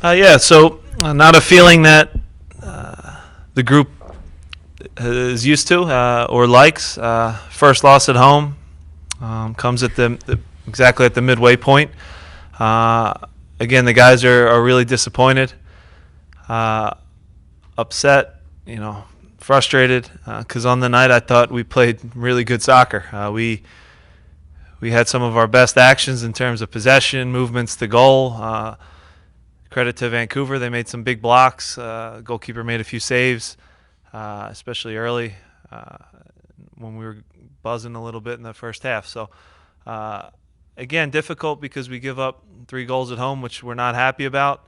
Yeah, so not a feeling that the group is used to or likes. First loss at home comes at exactly at the midway point. Uh, Again, the guys are really disappointed, uh, upset, frustrated because on the night I thought we played really good soccer. We had some of our best actions in terms of possession, movements to goal. Credit to Vancouver, they made some big blocks. Goalkeeper made a few saves, especially early when we were buzzing a little bit in the first half. So uh, again, difficult because we give up 3 goals at home, which we're not happy about.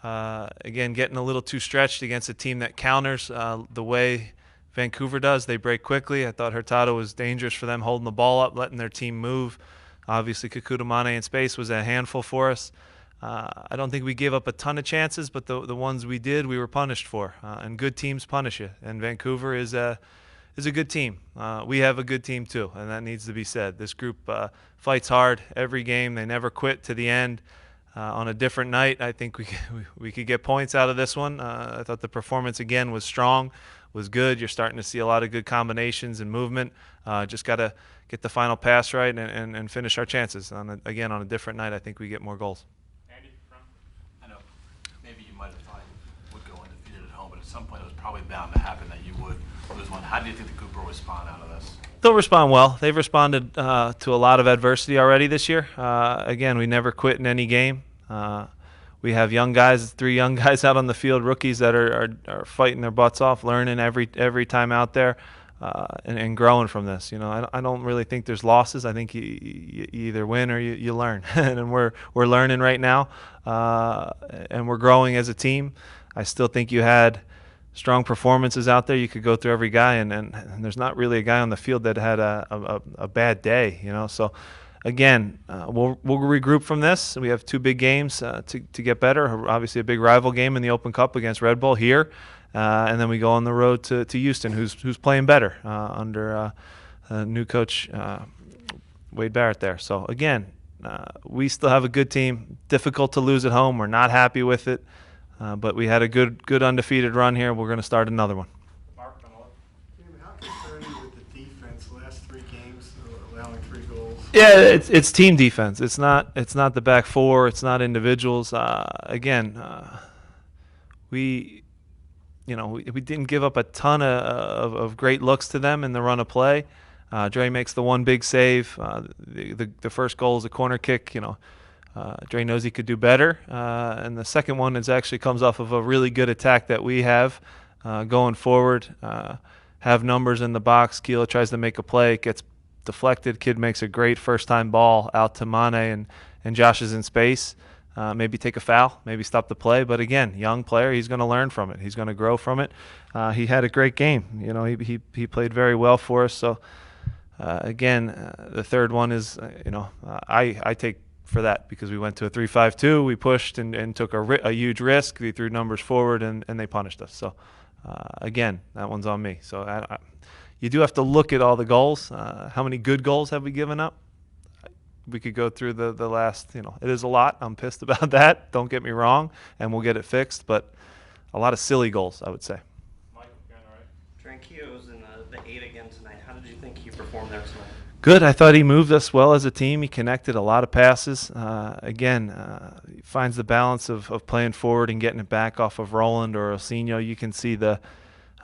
Again, getting a little too stretched against a team that counters the way Vancouver does. They break quickly. I thought Hurtado was dangerous for them, holding the ball up, letting their team move. Obviously, Kakuta Mane in space was a handful for us. I don't think we gave up a ton of chances, but the ones we did, we were punished for. And good teams punish you. And Vancouver is a good team. We have a good team too, and that needs to be said. This group fights hard every game. They never quit to the end. On a different night, I think we could get points out of this one. I thought the performance again was strong, was good. You're starting to see a lot of good combinations and movement. Just got to get the final pass right and finish our chances. Again, on a different night, I think we get more goals. I know maybe you might have thought you would go undefeated at home, but at some point it was probably bound to happen that you would lose one. How do you think the group will respond out of this? They'll respond well. They've responded to a lot of adversity already this year. Again, we never quit in any game. We have young guys, 3 young guys out on the field, rookies that are fighting their butts off, learning every time out there, and growing from this. I don't really think there's losses. I think you either win or you learn, and we're learning right now, and we're growing as a team. I still think you had strong performances out there. You could go through every guy, and there's not really a guy on the field that had a bad day. So. Again, we'll regroup from this. We have 2 big games to get better. Obviously, a big rival game in the Open Cup against Red Bull here, and then we go on the road to Houston, who's playing better under new coach Wade Barrett there. So again, we still have a good team. Difficult to lose at home. We're not happy with it, but we had a good undefeated run here. We're going to start another one. How concerned are you with the defense? Last 3 games, allowing 3 goals. Yeah, it's team defense. It's not the back 4. It's not individuals. Again, we didn't give up a ton of great looks to them in the run of play. Dre makes the one big save. The first goal is a corner kick. Dre knows he could do better, and the second one actually comes off of a really good attack that we have going forward. Have numbers in the box. Keela tries to make a play. It gets deflected. Kid makes a great first-time ball out to Mane, and Josh is in space. Maybe take a foul, maybe stop the play. But again, young player, he's going to learn from it. He's going to grow from it. He had a great game. He played very well for us. So again, the third one is, I take for that because we went to a 3-5-2. We pushed and took a huge risk. We threw numbers forward, and they punished us. So again, that one's on me. So you do have to look at all the goals. How many good goals have we given up? We could go through the last, it is a lot. I'm pissed about that. Don't get me wrong, and we'll get it fixed. But a lot of silly goals, I would say. Mike, all right. Tranquillo was in the 8 again tonight. How did you think he performed there tonight? Good. I thought he moved us well as a team. He connected a lot of passes. Again, he finds the balance of playing forward and getting it back off of Roland or Osinho. You can see the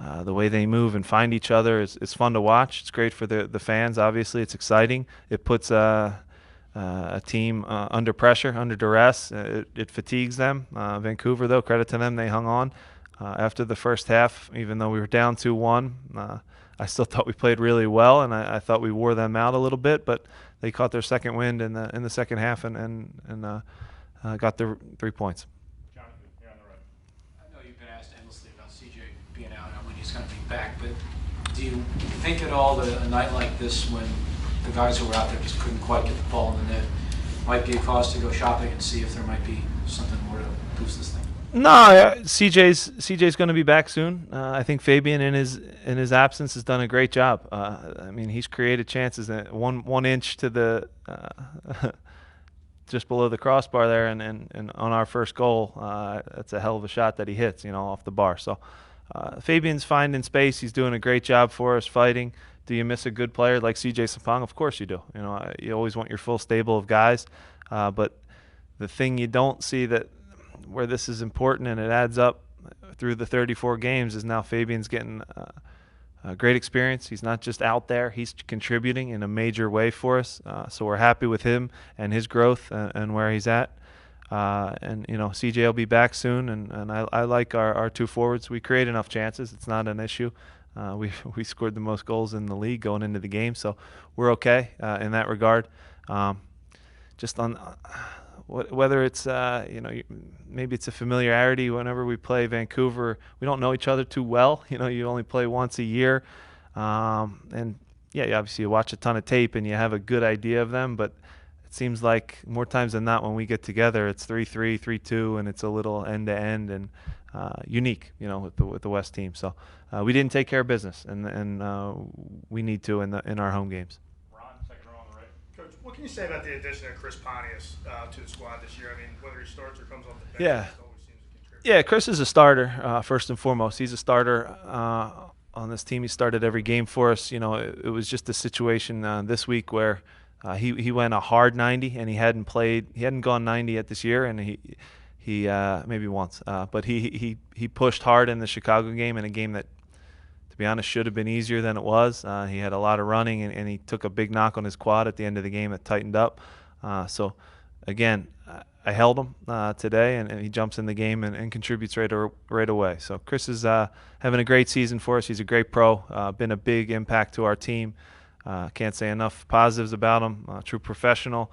way they move and find each other. It's fun to watch. It's great for the fans. Obviously, it's exciting. It puts a team under pressure, under duress. It fatigues them. Vancouver, though, credit to them, they hung on after the first half, even though we were down 2-1. I still thought we played really well, and I thought we wore them out a little bit, but they caught their second wind in the second half and got their 3 points. Jonathan, you're on the right. I know you've been asked endlessly about CJ being out and when he's going to be back, but do you think at all that a night like this, when the guys who were out there just couldn't quite get the ball in the net, might be a cause to go shopping and see if there might be something more to boost this thing? No, CJ's going to be back soon. I think Fabian in his absence has done a great job. I mean, he's created chances. One inch to the just below the crossbar there, and on our first goal, that's a hell of a shot that he hits, off the bar. So Fabian's finding space. He's doing a great job for us fighting. Do you miss a good player like CJ Sapong? Of course you do. You always want your full stable of guys, but the thing you don't see that where this is important and it adds up through the 34 games is now Fabian's getting a great experience. He's not just out there. He's contributing in a major way for us. So we're happy with him and his growth and where he's at. And CJ will be back soon, and I like our two forwards. We create enough chances. It's not an issue. We scored the most goals in the league going into the game, so we're okay in that regard. Just on whether it's maybe it's a familiarity. Whenever we play Vancouver, we don't know each other too well. You only play once a year, and yeah, obviously you watch a ton of tape and you have a good idea of them, but it seems like more times than not when we get together, it's 3-3, 3-2, and it's a little end-to-end and unique, with the West team. So we didn't take care of business, and we need to in our home games. Ron, second row on the right. Coach, what can you say about the addition of Chris Pontius to the squad this year? I mean, whether he starts or comes off the bench, Yeah. he always seems to contribute. Yeah, Chris is a starter, first and foremost. He's a starter on this team. He started every game for us. It was just a situation this week where he went a hard 90, and he hadn't gone 90 yet this year, and he maybe once, but he pushed hard in the Chicago game, in a game that, to be honest, should have been easier than it was. He had a lot of running, and he took a big knock on his quad at the end of the game that tightened up. So again, I held him today, and he jumps in the game and contributes right away. So Chris is having a great season for us. He's a great pro, been a big impact to our team. Can't say enough positives about him. True professional,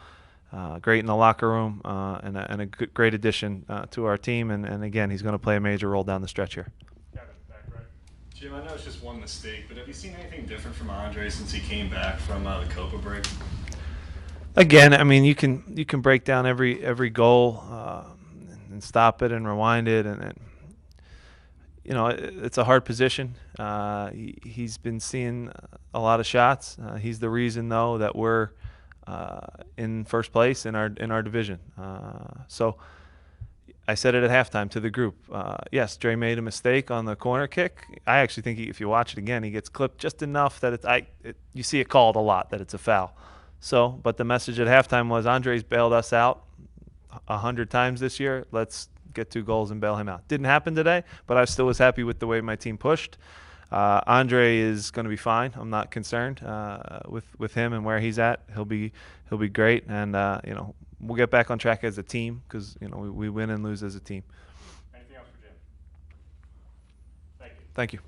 great in the locker room, and a great addition to our team. And again, he's going to play a major role down the stretch here. Kevin, back right. Jim, I know it's just one mistake, but have you seen anything different from Andre since he came back from the Copa break? Again, I mean, you can break down every goal and stop it and rewind it, and it's a hard position. He's been seeing a lot of shots. He's the reason, though, that we're in first place in our division. So I said it at halftime to the group. Yes, Dre made a mistake on the corner kick. I actually think if you watch it again, he gets clipped just enough that you see it called a lot that it's a foul. So, but the message at halftime was Andre's bailed us out 100 times this year. Let's get 2 goals and bail him out. Didn't happen today, but I still was happy with the way my team pushed. Andre is going to be fine. I'm not concerned with him and where he's at. He'll be great, and we'll get back on track as a team because we win and lose as a team. Anything else for Jim? Thank you. Thank you.